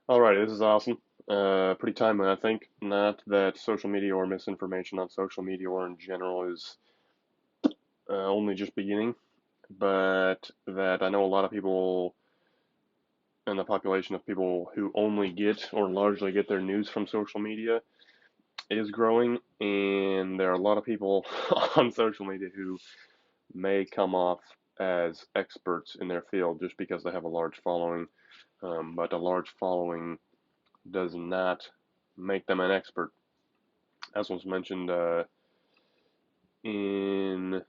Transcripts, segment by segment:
Alright, this is awesome. Pretty timely, I think. Not that social media or misinformation on social media or in general is only just beginning, but that I know a lot of people in the population of people who only get or largely get their news from social media is growing, and there are a lot of people on social media who may come off as experts in their field just because they have a large following, but a large following does not make them an expert. As was mentioned in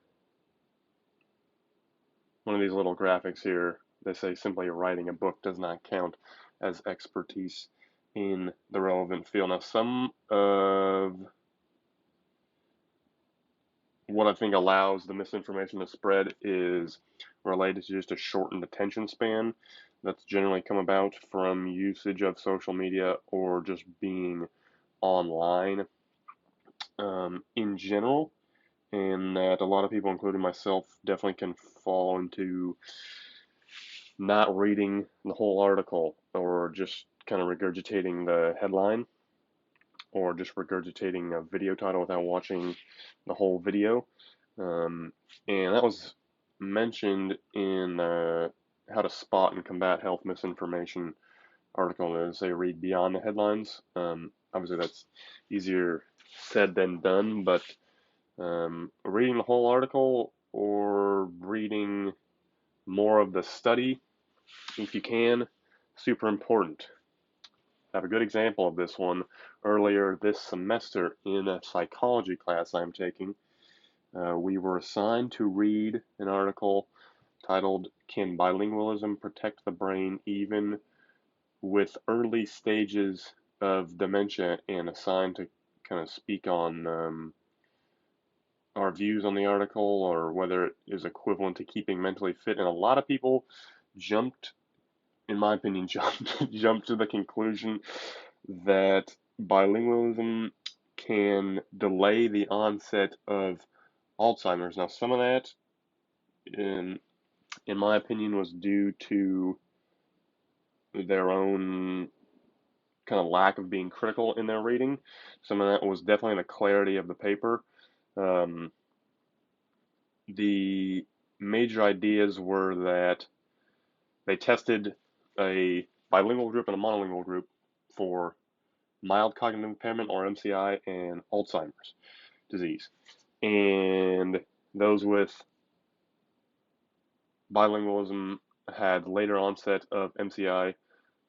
one of these little graphics here, they say simply writing a book does not count as expertise in the relevant field. Now, some of what I think allows the misinformation to spread is related to just a shortened attention span that's generally come about from usage of social media or just being online in general. And that a lot of people, including myself, definitely can fall into not reading the whole article or just kind of regurgitating the headline or just regurgitating a video title without watching the whole video. Um, and that was mentioned in How to Spot and Combat Health Misinformation article. As they read beyond the headlines. Obviously, that's easier said than done, but reading the whole article or reading more of the study, if you can, super important. I have a good example of this one earlier this semester in a psychology class I'm taking. We were assigned to read an article titled Can Bilingualism Protect the Brain Even with Early Stages of Dementia, and assigned to kind of speak on our views on the article or whether it is equivalent to keeping mentally fit. And a lot of people jumped, in my opinion, jumped to the conclusion that bilingualism can delay the onset of Alzheimer's. Now, some of that, in my opinion, was due to their own kind of lack of being critical in their reading. Some of that was definitely the clarity of the paper. Um, the major ideas were that they tested a bilingual group and a monolingual group for mild cognitive impairment or MCI and Alzheimer's disease. And those with bilingualism had later onset of MCI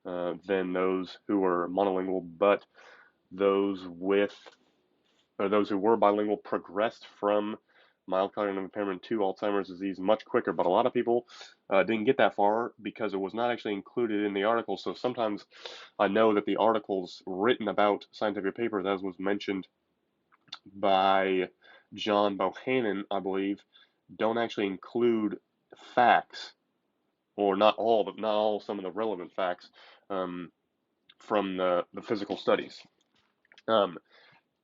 than those who were monolingual, but those with or those who were bilingual progressed from mild cognitive impairment to Alzheimer's disease much quicker. But a lot of people didn't get that far because it was not actually included in the article. So sometimes I know that the articles written about scientific papers, as was mentioned by John Bohannon, I believe, don't actually include facts, or not all, but not all some of the relevant facts um, from the physical studies. Um,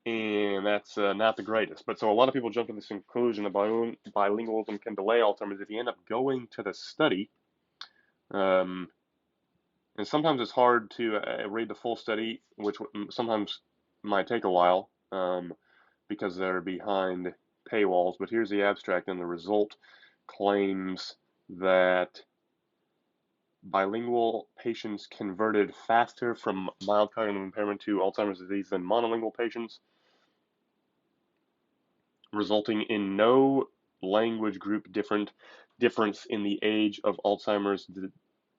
and that's not the greatest. But so a lot of people jump to this conclusion that bilingualism can delay Alzheimer's. If you end up going to the study, um, and sometimes it's hard to read the full study, which sometimes might take a while because they're behind paywalls. But here's the abstract, and the result claims that bilingual patients converted faster from mild cognitive impairment to Alzheimer's disease than monolingual patients, resulting in no language group difference in the age of Alzheimer's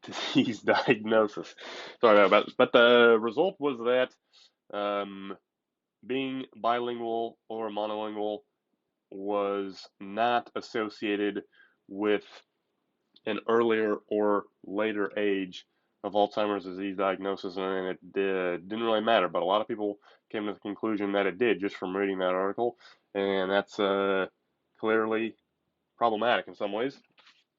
disease diagnosis. Sorry about that, but the result was that being bilingual or monolingual was not associated with an earlier or later age of Alzheimer's disease diagnosis, and it didn't really matter. But a lot of people came to the conclusion that it did just from reading that article, and that's clearly problematic in some ways.